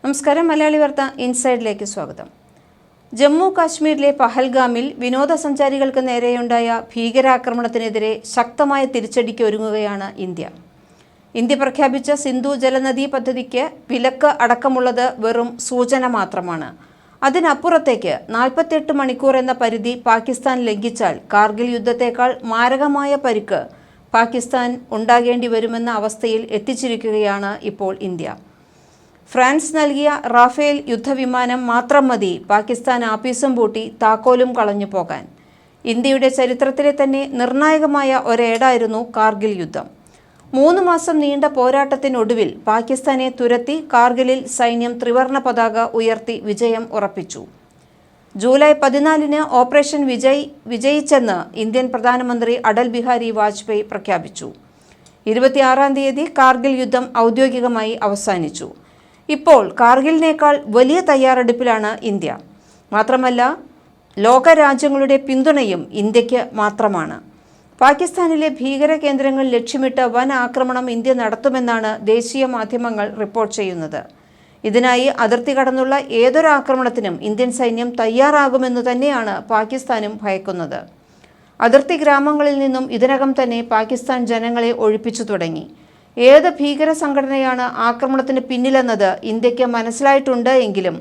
നമസ്കാരം. മലയാളി വാർത്ത ഇൻസൈഡിലേക്ക് സ്വാഗതം. ജമ്മു കാശ്മീരിലെ പഹൽഗാമിൽ വിനോദസഞ്ചാരികൾക്ക് നേരെയുണ്ടായ ഭീകരാക്രമണത്തിനെതിരെ ശക്തമായ തിരിച്ചടിക്ക് ഒരുങ്ങുകയാണ് ഇന്ത്യ. ഇന്ത്യ പ്രഖ്യാപിച്ച സിന്ധു ജലനദി പദ്ധതിക്ക് വിലക്ക് അടക്കമുള്ളത് വെറും സൂചന മാത്രമാണ്. അതിനപ്പുറത്തേക്ക് 48 മണിക്കൂർ എന്ന പരിധി പാകിസ്ഥാൻ ലംഘിച്ചാൽ കാർഗിൽ യുദ്ധത്തേക്കാൾ മാരകമായ പരിക്ക് പാകിസ്ഥാൻ ഉണ്ടാകേണ്ടി വരുമെന്ന അവസ്ഥയിൽ എത്തിച്ചിരിക്കുകയാണ് ഇപ്പോൾ ഇന്ത്യ. ഫ്രാൻസ് നൽകിയ റാഫേൽ യുദ്ധവിമാനം മാത്രം മതി പാകിസ്ഥാൻ ആപ്പീസും പൂട്ടി താക്കോലും കളഞ്ഞു പോകാൻ. ഇന്ത്യയുടെ ചരിത്രത്തിലെ തന്നെ നിർണായകമായ ഒരേടായിരുന്നു കാർഗിൽ യുദ്ധം. 3 മാസം നീണ്ട പോരാട്ടത്തിനൊടുവിൽ പാകിസ്ഥാനെ തുരത്തി കാർഗിലിൽ സൈന്യം ത്രിവർണ പതാക ഉയർത്തി വിജയം ഉറപ്പിച്ചു. ജൂലൈ 14-ന് ഓപ്പറേഷൻ വിജയിച്ചെന്ന് ഇന്ത്യൻ പ്രധാനമന്ത്രി അടൽ ബിഹാരി വാജ്പേയി പ്രഖ്യാപിച്ചു. 26-ാം തീയതി കാർഗിൽ യുദ്ധം ഔദ്യോഗികമായി അവസാനിച്ചു. ഇപ്പോൾ കാർഗിലിനേക്കാൾ വലിയ തയ്യാറെടുപ്പിലാണ് ഇന്ത്യ. മാത്രമല്ല, ലോകരാജ്യങ്ങളുടെ പിന്തുണയും ഇന്ത്യക്ക് മാത്രമാണ്. പാകിസ്ഥാനിലെ ഭീകര കേന്ദ്രങ്ങൾ ലക്ഷ്യമിട്ട് വൻ ആക്രമണം ഇന്ത്യ നടത്തുമെന്നാണ് ദേശീയ മാധ്യമങ്ങൾ റിപ്പോർട്ട് ചെയ്യുന്നത്. ഇതിനായി അതിർത്തി കടന്നുള്ള ഏതൊരു ആക്രമണത്തിനും ഇന്ത്യൻ സൈന്യം തയ്യാറാകുമെന്നു തന്നെയാണ് പാകിസ്ഥാനും ഭയക്കുന്നത്. അതിർത്തി ഗ്രാമങ്ങളിൽ നിന്നും ഇതിനകം തന്നെ പാകിസ്ഥാൻ ജനങ്ങളെ ഒഴിപ്പിച്ചു തുടങ്ങി. ഏത് ഭീകര സംഘടനയാണ് ആക്രമണത്തിന് പിന്നിലെന്നത് ഇന്ത്യക്ക് മനസ്സിലായിട്ടുണ്ട് എങ്കിലും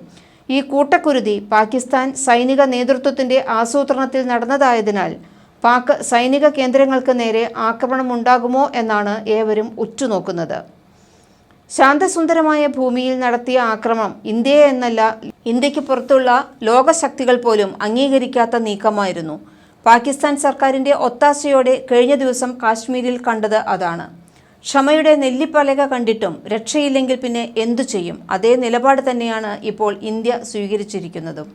ഈ കൂട്ടക്കുരുതി പാകിസ്ഥാൻ സൈനിക നേതൃത്വത്തിൻ്റെ ആസൂത്രണത്തിൽ നടന്നതായതിനാൽ പാക് സൈനിക കേന്ദ്രങ്ങൾക്ക് നേരെ ആക്രമണം ഉണ്ടാകുമോ എന്നാണ് ഏവരും ഉറ്റുനോക്കുന്നത്. ശാന്തസുന്ദരമായ ഭൂമിയിൽ നടത്തിയ ആക്രമണം ഇന്ത്യയെ എന്നല്ല, ഇന്ത്യക്ക് പുറത്തുള്ള ലോകശക്തികൾ പോലും അംഗീകരിക്കാത്ത നീക്കമായിരുന്നു. പാകിസ്ഥാൻ സർക്കാരിൻ്റെ ഒത്താശയോടെ കഴിഞ്ഞ ദിവസം കാശ്മീരിൽ കണ്ടത് അതാണ്. ക്ഷമയുടെ നെല്ലിപ്പലക കണ്ടിട്ടും രക്ഷയില്ലെങ്കിൽ പിന്നെ എന്തു ചെയ്യും? അതേ നിലപാട് തന്നെയാണ് ഇപ്പോൾ ഇന്ത്യ സ്വീകരിച്ചിരിക്കുന്നതും.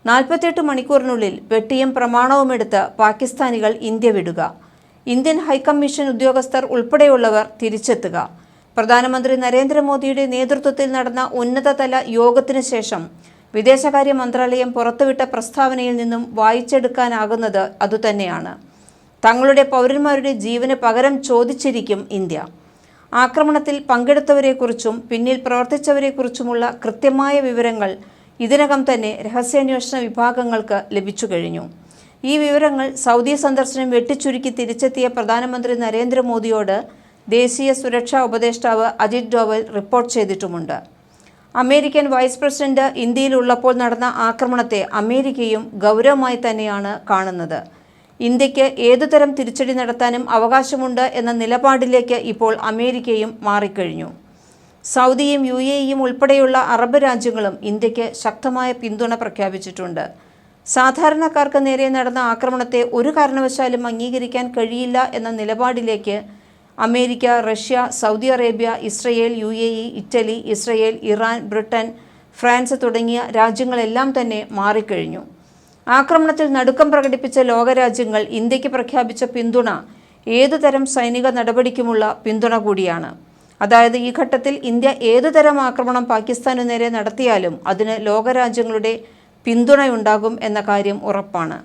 48 മണിക്കൂറിനുള്ളിൽ പെട്ടിയും പ്രമാണവുമെടുത്ത് പാകിസ്ഥാനികൾ ഇന്ത്യ വിടുക, ഇന്ത്യൻ ഹൈക്കമ്മീഷൻ ഉദ്യോഗസ്ഥർ ഉൾപ്പെടെയുള്ളവർ തിരിച്ചെത്തുക. പ്രധാനമന്ത്രി നരേന്ദ്രമോദിയുടെ നേതൃത്വത്തിൽ നടന്ന ഉന്നതതല യോഗത്തിന് ശേഷം വിദേശകാര്യ മന്ത്രാലയം പുറത്തുവിട്ട പ്രസ്താവനയിൽ നിന്നും വായിച്ചെടുക്കാനാകുന്നത് അതുതന്നെയാണ്. തങ്ങളുടെ പൗരന്മാരുടെ ജീവന് പകരം ചോദിച്ചിരിക്കും ഇന്ത്യ. ആക്രമണത്തിൽ പങ്കെടുത്തവരെക്കുറിച്ചും പിന്നിൽ പ്രവർത്തിച്ചവരെക്കുറിച്ചുമുള്ള കൃത്യമായ വിവരങ്ങൾ ഇതിനകം തന്നെ രഹസ്യാന്വേഷണ വിഭാഗങ്ങൾക്ക് ലഭിച്ചു കഴിഞ്ഞു. ഈ വിവരങ്ങൾ സൗദി സന്ദർശനം വെട്ടിച്ചുരുക്കി തിരിച്ചെത്തിയ പ്രധാനമന്ത്രി നരേന്ദ്രമോദിയോട് ദേശീയ സുരക്ഷാ ഉപദേഷ്ടാവ് അജിത് ഡോവൽ റിപ്പോർട്ട് ചെയ്തിട്ടുമുണ്ട്. അമേരിക്കൻ വൈസ് പ്രസിഡന്റ് ഇന്ത്യയിലുള്ളപ്പോൾ നടന്ന ആക്രമണത്തെ അമേരിക്കയും ഗൗരവമായി തന്നെയാണ് കാണുന്നത്. ഇന്ത്യക്ക് ഏതുതരം തിരിച്ചടി നടത്താനും അവകാശമുണ്ട് എന്ന നിലപാടിലേക്ക് ഇപ്പോൾ അമേരിക്കയും മാറിക്കഴിഞ്ഞു. സൗദിയും UAEയും ഉൾപ്പെടെയുള്ള അറബ് രാജ്യങ്ങളും ഇന്ത്യക്ക് ശക്തമായ പിന്തുണ പ്രഖ്യാപിച്ചിട്ടുണ്ട്. സാധാരണക്കാർക്ക് നേരെ നടന്ന ആക്രമണത്തെ ഒരു കാരണവശാലും അംഗീകരിക്കാൻ കഴിയില്ല എന്ന നിലപാടിലേക്ക് America, Russia, Saudi Arabia, Israel, UAE, Italy, Israel, Iran, Britain, France തുടങ്ങിയ രാജ്യങ്ങളെല്ലാം തന്നെ മാറിക്കഴിഞ്ഞു. ആക്രമണത്തിൽ നടുക്കം പ്രകടിപ്പിച്ച ലോകരാജ്യങ്ങൾ ഇന്ത്യക്ക് പ്രഖ്യാപിച്ച പിന്തുണ ഏതുതരം സൈനിക നടപടിക്കുമുള്ള പിന്തുണ കൂടിയാണ്. അതായത്, ഈ ഘട്ടത്തിൽ ഇന്ത്യ ഏതുതരം ആക്രമണം പാകിസ്ഥാനു നേരെ നടത്തിയാലും അതിന് ലോകരാജ്യങ്ങളുടെ പിന്തുണയുണ്ടാകും എന്ന കാര്യം ഉറപ്പാണ്.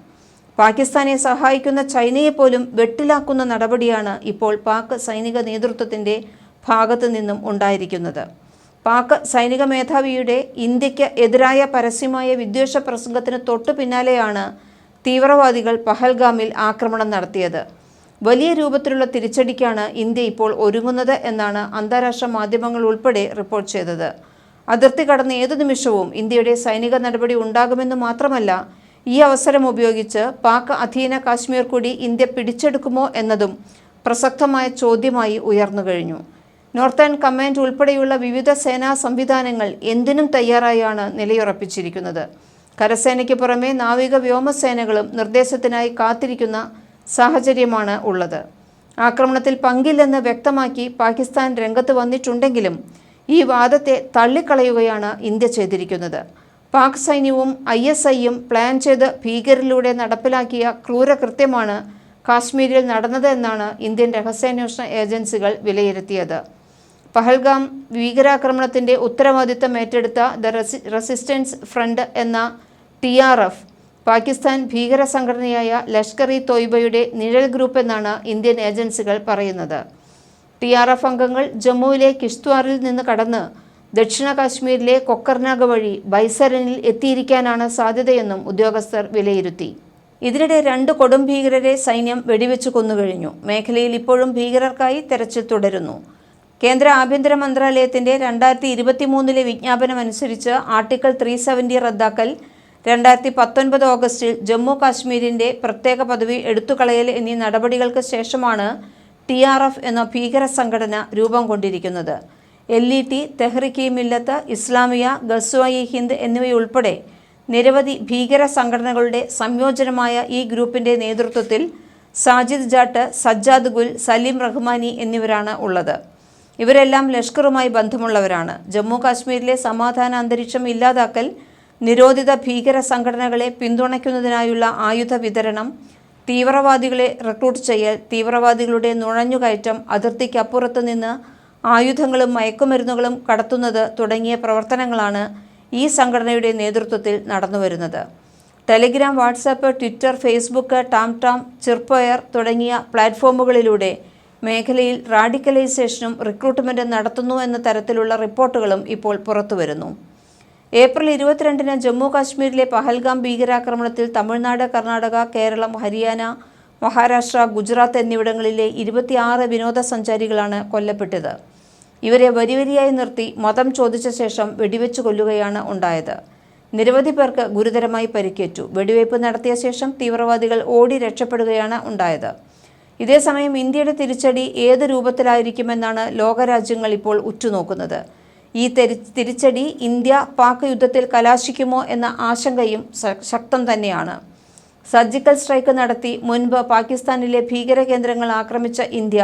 പാകിസ്ഥാനെ സഹായിക്കുന്ന ചൈനയെപ്പോലും വെട്ടിലാക്കുന്ന നടപടിയാണ് ഇപ്പോൾ പാക് സൈനിക നേതൃത്വത്തിൻ്റെ ഭാഗത്തു നിന്നും ഉണ്ടായിരിക്കുന്നത്. പാക് സൈനിക മേധാവിയുടെ ഇന്ത്യക്ക് എതിരായ പരസ്യമായ വിദ്വേഷ പ്രസംഗത്തിന് തൊട്ടു പിന്നാലെയാണ് തീവ്രവാദികൾ പഹൽഗാമിൽ ആക്രമണം നടത്തിയത്. വലിയ രൂപത്തിലുള്ള തിരിച്ചടിക്കാണ് ഇന്ത്യ ഇപ്പോൾ ഒരുങ്ങുന്നത് എന്നാണ് അന്താരാഷ്ട്ര മാധ്യമങ്ങൾ ഉൾപ്പെടെ റിപ്പോർട്ട് ചെയ്തത്. അതിർത്തി കടന്ന് ഏതു നിമിഷവും ഇന്ത്യയുടെ സൈനിക നടപടി ഉണ്ടാകുമെന്ന് മാത്രമല്ല, ഈ അവസരം ഉപയോഗിച്ച് പാക് അധീന കാശ്മീർ കൂടി ഇന്ത്യ പിടിച്ചെടുക്കുമോ എന്നതും പ്രസക്തമായ ചോദ്യമായി ഉയർന്നു കഴിഞ്ഞു. നോർത്തേൺ കമാൻഡ് ഉൾപ്പെടെയുള്ള വിവിധ സേനാ സംവിധാനങ്ങൾ എന്തിനും തയ്യാറായാണ് നിലയുറപ്പിച്ചിരിക്കുന്നത്. കരസേനയ്ക്ക് പുറമെ നാവിക വ്യോമസേനകളും നിർദ്ദേശത്തിനായി കാത്തിരിക്കുന്ന സാഹചര്യമാണ് ഉള്ളത്. ആക്രമണത്തിൽ പങ്കില്ലെന്ന് വ്യക്തമാക്കി പാകിസ്ഥാൻ രംഗത്ത് വന്നിട്ടുണ്ടെങ്കിലും ഈ വാദത്തെ തള്ളിക്കളയുകയാണ് ഇന്ത്യ ചെയ്തിരിക്കുന്നത്. പാക് സൈന്യവും ISIയും പ്ലാൻ ചെയ്ത് ഭീകരരിലൂടെ നടപ്പിലാക്കിയ ക്രൂരകൃത്യമാണ് കാശ്മീരിൽ നടന്നത് എന്നാണ് ഇന്ത്യൻ രഹസ്യാന്വേഷണ ഏജൻസികൾ വിലയിരുത്തിയത്. പഹൽഗാം ഭീകരാക്രമണത്തിൻ്റെ ഉത്തരവാദിത്തം ഏറ്റെടുത്ത റെസിസ്റ്റൻസ് ഫ്രണ്ട് എന്ന TRF പാകിസ്ഥാൻ ഭീകര സംഘടനയായ ലഷ്കർ-ഇ-തോയ്ബയുടെ നിഴൽ ഗ്രൂപ്പ് എന്നാണ് ഇന്ത്യൻ ഏജൻസികൾ പറയുന്നത്. TRF അംഗങ്ങൾ ജമ്മുവിലെ കിഷ്ത്വാറിൽ നിന്ന് കടന്ന് ദക്ഷിണ കാശ്മീരിലെ കൊക്കർനാഗ് വഴി ബൈസരനിൽ എത്തിയിരിക്കാനാണ് സാധ്യതയെന്നും ഉദ്യോഗസ്ഥർ വിലയിരുത്തി. ഇതിനിടെ 2 കൊടും ഭീകരരെ സൈന്യം വെടിവെച്ച് കൊന്നുകഴിഞ്ഞു. മേഖലയിൽ ഇപ്പോഴും ഭീകരർക്കായി തെരച്ചിൽ തുടരുന്നു. കേന്ദ്ര ആഭ്യന്തര മന്ത്രാലയത്തിന്റെ 2023 വിജ്ഞാപനമനുസരിച്ച് ആർട്ടിക്കിൾ 370 റദ്ദാക്കൽ, 2019 ഓഗസ്റ്റിൽ ജമ്മു കാശ്മീരിന്റെ പ്രത്യേക പദവി എടുത്തുകളയൽ എന്നീ നടപടികൾക്ക് ശേഷമാണ് TRF എന്ന ഭീകര സംഘടന രൂപം കൊണ്ടിരിക്കുന്നത്. LET, തെഹ്രിക്ക്-ഇ-മില്ലത്ത് ഇസ്ലാമിയ, ഗസ്വ-ഇ-ഹിന്ദ് എന്നിവയുൾപ്പെടെ നിരവധി ഭീകര സംഘടനകളുടെ സംയോജനമായ ഈ ഗ്രൂപ്പിന്റെ നേതൃത്വത്തിൽ സാജിദ് ജാട്ട്, സജ്ജാദ് ഗുൽ, സലീം റഹ്മാനി എന്നിവരാണ് ഉള്ളത്. ഇവരെല്ലാം ലഷ്കറുമായി ബന്ധമുള്ളവരാണ്. ജമ്മു കാശ്മീരിലെ സമാധാന അന്തരീക്ഷം ഇല്ലാതാക്കൽ, നിരോധിത ഭീകര സംഘടനകളെ പിന്തുണയ്ക്കുന്നതിനായുള്ള ആയുധ വിതരണം, തീവ്രവാദികളെ റിക്രൂട്ട് ചെയ്യൽ, തീവ്രവാദികളുടെ നുഴഞ്ഞുകയറ്റം, അതിർത്തിക്കപ്പുറത്ത് നിന്ന് ആയുധങ്ങളും മയക്കുമരുന്നുകളും കടത്തുന്നത് തുടങ്ങിയ പ്രവർത്തനങ്ങളാണ് ഈ സംഘടനയുടെ നേതൃത്വത്തിൽ നടന്നുവരുന്നത്. ടെലിഗ്രാം, വാട്സാപ്പ്, ട്വിറ്റർ, ഫേസ്ബുക്ക്, ടാംടാം, ചിർപ്പയർ തുടങ്ങിയ പ്ലാറ്റ്ഫോമുകളിലൂടെ മേഖലയിൽ റാഡിക്കലൈസേഷനും റിക്രൂട്ട്മെൻറ്റും നടത്തുന്നു എന്ന തരത്തിലുള്ള റിപ്പോർട്ടുകളും ഇപ്പോൾ പുറത്തുവരുന്നു. ഏപ്രിൽ 22-ന് ജമ്മു കാശ്മീരിലെ പഹൽഗാം ഭീകരാക്രമണത്തിൽ തമിഴ്നാട്, കർണാടക, കേരളം, ഹരിയാന, മഹാരാഷ്ട്ര, ഗുജറാത്ത് എന്നിവിടങ്ങളിലെ 26 വിനോദസഞ്ചാരികളാണ് കൊല്ലപ്പെട്ടത്. ഇവരെ വരിവരിയായി നിർത്തി മതം ചോദിച്ച ശേഷം വെടിവെച്ച് കൊല്ലുകയാണ് ഉണ്ടായത്. നിരവധി പേർക്ക് ഗുരുതരമായി പരിക്കേറ്റു. വെടിവയ്പ് നടത്തിയ ശേഷം തീവ്രവാദികൾ ഓടി രക്ഷപ്പെടുകയാണ് ഉണ്ടായത്. ഇതേസമയം ഇന്ത്യയുടെ തിരിച്ചടി ഏത് രൂപത്തിലായിരിക്കുമെന്നാണ് ലോകരാജ്യങ്ങൾ ഇപ്പോൾ ഉറ്റുനോക്കുന്നത്. ഈ തിരിച്ചടി ഇന്ത്യ പാക് യുദ്ധത്തിൽ കലാശിക്കുമോ എന്ന ആശങ്കയും ശക്തം തന്നെയാണ്. സർജിക്കൽ സ്ട്രൈക്ക് നടത്തി മുൻപ് പാകിസ്ഥാനിലെ ഭീകര കേന്ദ്രങ്ങൾ ആക്രമിച്ച ഇന്ത്യ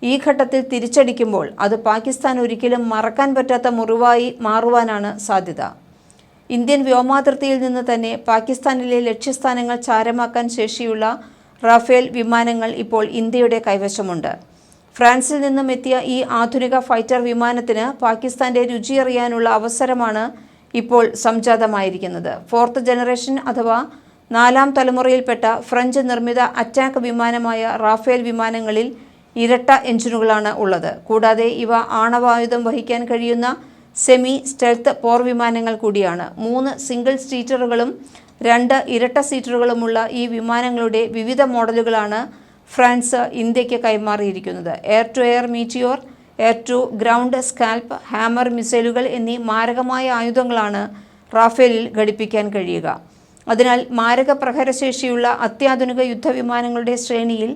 ഈ ഘട്ടത്തിൽ തിരിച്ചടിക്കുമ്പോൾ അത് പാകിസ്ഥാൻ ഒരിക്കലും മറക്കാൻ പറ്റാത്ത മുറിവായി മാറുവാനാണ് സാധ്യത. ഇന്ത്യൻ വ്യോമാതിർത്തിയിൽ നിന്ന് തന്നെ പാകിസ്ഥാനിലെ ലക്ഷ്യസ്ഥാനങ്ങൾ ചാരമാക്കാൻ ശേഷിയുള്ള റാഫേൽ വിമാനങ്ങൾ ഇപ്പോൾ ഇന്ത്യയുടെ കൈവശമുണ്ട്. ഫ്രാൻസിൽ നിന്നും എത്തിയ ഈ ആധുനിക ഫൈറ്റർ വിമാനത്തിന് പാകിസ്ഥാന്റെ രുചിയറിയാനുള്ള അവസരമാണ് ഇപ്പോൾ സംജാതമായിരിക്കുന്നത്. 4th ജനറേഷൻ അഥവാ 4ാം തലമുറയിൽപ്പെട്ട ഫ്രഞ്ച് നിർമ്മിത അറ്റാക്ക് വിമാനമായ റാഫേൽ വിമാനങ്ങളിൽ ഇരട്ട എഞ്ചിനുകളാണ് ഉള്ളത്. കൂടാതെ ഇവ ആണവായുധം വഹിക്കാൻ കഴിയുന്ന സെമി സ്റ്റെൽത്ത് പോർ വിമാനങ്ങൾ കൂടിയാണ്. 3 സിംഗിൾ സീറ്ററുകളും 2 ഇരട്ട സീറ്ററുകളുമുള്ള ഈ വിമാനങ്ങളുടെ വിവിധ മോഡലുകളാണ് ഫ്രാൻസ് ഇന്ത്യക്ക് കൈമാറിയിരിക്കുന്നത്. Air to air Meteor, air to ground SCALP, HAMMER മിസൈലുകൾ എന്നീ മാരകമായ ആയുധങ്ങളാണ് റാഫേലിൽ ഘടിപ്പിക്കാൻ കഴിയുക. അതിനാൽ മാരക പ്രഹരശേഷിയുള്ള അത്യാധുനിക യുദ്ധവിമാനങ്ങളുടെ ശ്രേണിയിൽ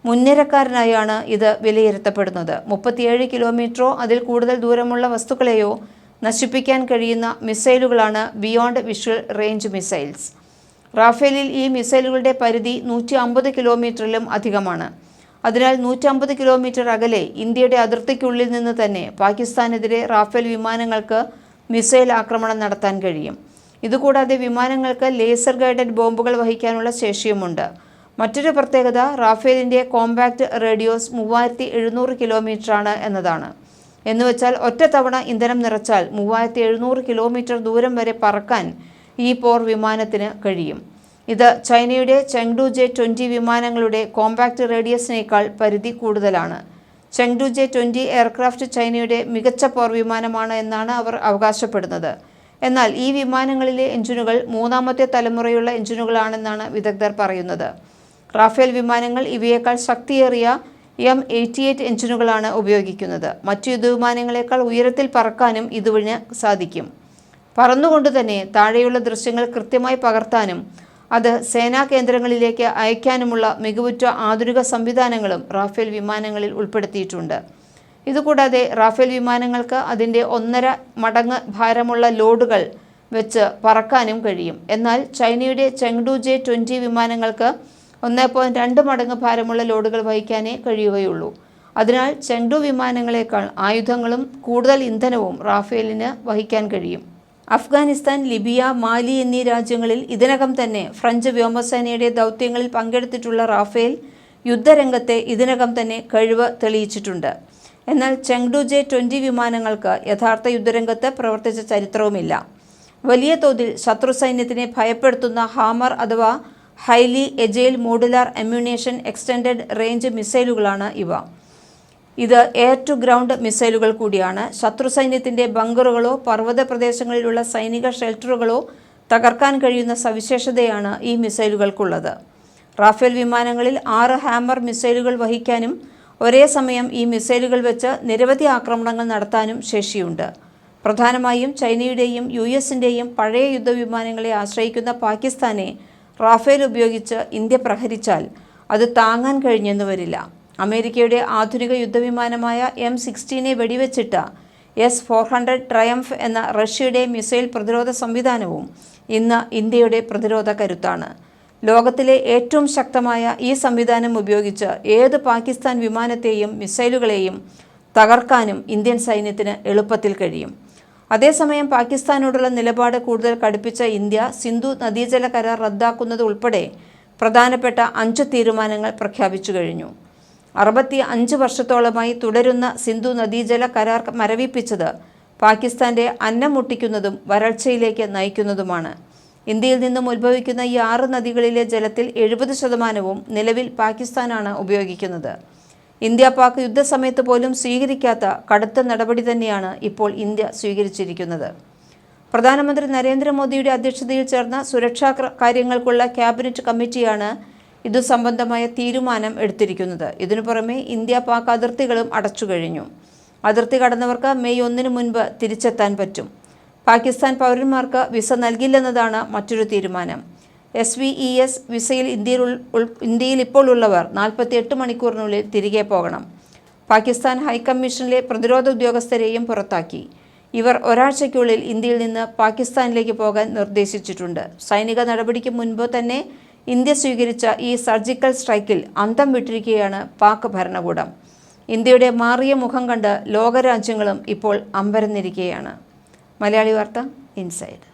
മുൻനിരക്കാരനായാണ് ഇത് വിലയിരുത്തപ്പെടുന്നത്. 37 കിലോമീറ്ററോ അതിൽ കൂടുതൽ ദൂരമുള്ള വസ്തുക്കളെയോ നശിപ്പിക്കാൻ കഴിയുന്ന മിസൈലുകളാണ് ബിയോണ്ട് വിഷ്വൽ റേഞ്ച് മിസൈൽസ്. റാഫേലിൽ ഈ മിസൈലുകളുടെ പരിധി 150 കിലോമീറ്ററിലും അധികമാണ്. അതിനാൽ 150 കിലോമീറ്റർ അകലെ ഇന്ത്യയുടെ അതിർത്തിക്കുള്ളിൽ നിന്ന് തന്നെ പാകിസ്ഥാനെതിരെ റാഫേൽ വിമാനങ്ങൾക്ക് മിസൈൽ ആക്രമണം നടത്താൻ കഴിയും. ഇതുകൂടാതെ വിമാനങ്ങൾക്ക് ലേസർ ഗൈഡഡ് ബോംബുകൾ വഹിക്കാനുള്ള ശേഷിയുമുണ്ട്. മറ്റൊരു പ്രത്യേകത റാഫേലിൻ്റെ കോമ്പാക്റ്റ് റേഡിയോസ് 3700 കിലോമീറ്ററാണ് എന്നതാണ്. എന്നുവെച്ചാൽ ഒറ്റത്തവണ ഇന്ധനം നിറച്ചാൽ 3700 കിലോമീറ്റർ ദൂരം വരെ പറക്കാൻ ഈ പോർ വിമാനത്തിന് കഴിയും. ഇത് ചൈനയുടെ ചെങ്ഡു J-20 വിമാനങ്ങളുടെ കോമ്പാക്റ്റ് റേഡിയസിനേക്കാൾ പരിധി കൂടുതലാണ്. ചെങ്ഡു J-20 എയർക്രാഫ്റ്റ് ചൈനയുടെ മികച്ച പോർ വിമാനമാണ് എന്നാണ് അവർ അവകാശപ്പെടുന്നത്. എന്നാൽ ഈ വിമാനങ്ങളിലെ എഞ്ചിനുകൾ 3ാമത്തെ തലമുറയുള്ള എഞ്ചിനുകളാണെന്നാണ് വിദഗ്ധർ പറയുന്നത്. റാഫേൽ വിമാനങ്ങൾ ഇവയേക്കാൾ ശക്തിയേറിയ M88 എഞ്ചിനുകളാണ് ഉപയോഗിക്കുന്നത്. മറ്റു യുദ്ധവിമാനങ്ങളെക്കാൾ ഉയരത്തിൽ പറക്കാനും ഇതുവഴി സാധിക്കും. പറന്നുകൊണ്ട് തന്നെ താഴെയുള്ള ദൃശ്യങ്ങൾ കൃത്യമായി പകർത്താനും അത് സേനാ കേന്ദ്രങ്ങളിലേക്ക് അയക്കാനുമുള്ള മികവുറ്റ ആധുനിക സംവിധാനങ്ങളും റാഫേൽ വിമാനങ്ങളിൽ ഉൾപ്പെടുത്തിയിട്ടുണ്ട്. ഇതുകൂടാതെ റാഫേൽ വിമാനങ്ങൾക്ക് അതിൻ്റെ 1.5 മടങ്ങ് ഭാരമുള്ള ലോഡുകൾ വെച്ച് പറക്കാനും കഴിയും. എന്നാൽ ചൈനയുടെ ചെങ്ഡു J-20 വിമാനങ്ങൾക്ക് 1.2 മടങ്ങ് ഭാരമുള്ള ലോഡുകൾ വഹിക്കാനേ കഴിയുകയുള്ളൂ. അതിനാൽ ചെങ്ഡു വിമാനങ്ങളെക്കാൾ ആയുധങ്ങളും കൂടുതൽ ഇന്ധനവും റാഫേലിന് വഹിക്കാൻ കഴിയും. അഫ്ഗാനിസ്ഥാൻ, ലിബിയ, മാലി എന്നീ രാജ്യങ്ങളിൽ ഇതിനകം തന്നെ ഫ്രഞ്ച് വ്യോമസേനയുടെ ദൗത്യങ്ങളിൽ പങ്കെടുത്തിട്ടുള്ള റാഫേൽ യുദ്ധരംഗത്തെ ഇതിനകം തന്നെ കഴിവ് തെളിയിച്ചിട്ടുണ്ട്. എന്നാൽ ചെങ്ഡു J-20 വിമാനങ്ങൾക്ക് യഥാർത്ഥ യുദ്ധരംഗത്ത് പ്രവർത്തിച്ച ചരിത്രവുമില്ല. വലിയ തോതിൽ ശത്രു സൈന്യത്തിനെ ഭയപ്പെടുത്തുന്ന ഹാമർ അഥവാ highly agile modular ammunition extended range മിസൈലുകളാണ് ഇവ. ഇത് എയർ ടു ഗ്രൗണ്ട് മിസൈലുകൾ കൂടിയാണ്. ശത്രു സൈന്യത്തിന്റെ ബങ്കറുകളോ പർവ്വത പ്രദേശങ്ങളിലുള്ള സൈനിക ഷെൽട്ടറുകളോ തകർക്കാൻ കഴിയുന്ന സവിശേഷതയാണ് ഈ മിസൈലുകൾക്കുള്ളത്. റാഫേൽ വിമാനങ്ങളിൽ 6 ഹാമർ മിസൈലുകൾ വഹിക്കാനും ഒരേ സമയം ഈ മിസൈലുകൾ വെച്ച് നിരവധി ആക്രമണങ്ങൾ നടത്താനും ശേഷിയുണ്ട്. പ്രധാനമായും ചൈനയുടെയും US-ൻ്റെയും പഴയ യുദ്ധവിമാനങ്ങളെ ആശ്രയിക്കുന്ന പാകിസ്ഥാനെ റാഫേൽ ഉപയോഗിച്ച് ഇന്ത്യ പ്രഹരിച്ചാൽ അത് താങ്ങാൻ കഴിഞ്ഞെന്നു വരില്ല. അമേരിക്കയുടെ ആധുനിക യുദ്ധവിമാനമായ M16 വെടിവെച്ചിട്ട S-400 ട്രയംഫ് എന്ന റഷ്യയുടെ മിസൈൽ പ്രതിരോധ സംവിധാനവും ഇന്ന് ഇന്ത്യയുടെ പ്രതിരോധ കരുത്താണ്. ലോകത്തിലെ ഏറ്റവും ശക്തമായ ഈ സംവിധാനം ഉപയോഗിച്ച് ഏത് പാകിസ്ഥാൻ വിമാനത്തെയും മിസൈലുകളെയും തകർക്കാനും ഇന്ത്യൻ സൈന്യത്തിന് എളുപ്പത്തിൽ കഴിയും. അതേസമയം പാകിസ്ഥാനോടുള്ള നിലപാട് കൂടുതൽ കടുപ്പിച്ച ഇന്ത്യ സിന്ധു നദീജല കരാർ റദ്ദാക്കുന്നത് ഉൾപ്പെടെ പ്രധാനപ്പെട്ട 5 തീരുമാനങ്ങൾ പ്രഖ്യാപിച്ചു കഴിഞ്ഞു. 65 വർഷത്തോളമായി തുടരുന്ന സിന്ധു നദീജല കരാർ മരവിപ്പിച്ചത് പാകിസ്ഥാന്റെ അന്നം മുട്ടിക്കുന്നതും വരൾച്ചയിലേക്ക് നയിക്കുന്നതുമാണ്. ഇന്ത്യയിൽ നിന്നും ഉത്ഭവിക്കുന്ന ഈ 6 നദികളിലെ ജലത്തിൽ 70% നിലവിൽ പാകിസ്ഥാനാണ് ഉപയോഗിക്കുന്നത്. ഇന്ത്യ പാക് യുദ്ധസമയത്ത് പോലും സ്വീകരിക്കാത്ത കടുത്ത നടപടി തന്നെയാണ് ഇപ്പോൾ ഇന്ത്യ സ്വീകരിച്ചിരിക്കുന്നത്. പ്രധാനമന്ത്രി നരേന്ദ്രമോദിയുടെ അധ്യക്ഷതയിൽ ചേർന്ന സുരക്ഷാ കാര്യങ്ങൾക്കുള്ള ക്യാബിനറ്റ് കമ്മിറ്റിയാണ് ഇതു സംബന്ധമായ തീരുമാനം എടുത്തിരിക്കുന്നത്. ഇതിനു പുറമെ ഇന്ത്യ പാക് അതിർത്തികളും അടച്ചു കഴിഞ്ഞു. അതിർത്തി കടന്നവർക്ക് മെയ് 1 മുൻപ് തിരിച്ചെത്താൻ പറ്റും. പാകിസ്ഥാൻ പൗരന്മാർക്ക് വിസ നൽകില്ലെന്നതാണ് മറ്റൊരു തീരുമാനം. SVES വിസയിൽ ഇന്ത്യയിൽ ഇപ്പോൾ ഉള്ളവർ 48 മണിക്കൂറിനുള്ളിൽ തിരികെ പോകണം. പാകിസ്ഥാൻ ഹൈക്കമ്മീഷനിലെ പ്രതിരോധ ഉദ്യോഗസ്ഥരെയും പുറത്താക്കി. ഇവർ ഒരാഴ്ചയ്ക്കുള്ളിൽ ഇന്ത്യയിൽ നിന്ന് പാകിസ്ഥാനിലേക്ക് പോകാൻ നിർദ്ദേശിച്ചിട്ടുണ്ട്. സൈനിക നടപടിക്ക് മുൻപ് തന്നെ ഇന്ത്യ സ്വീകരിച്ച ഈ സർജിക്കൽ സ്ട്രൈക്കിൽ അന്തം വിട്ടിരിക്കുകയാണ് പാക് ഭരണകൂടം. ഇന്ത്യയുടെ മാറിയ മുഖം കണ്ട് ലോകരാജ്യങ്ങളും ഇപ്പോൾ അമ്പരന്നിരിക്കുകയാണ്. മലയാളി വാർത്ത ഇൻസൈഡ്.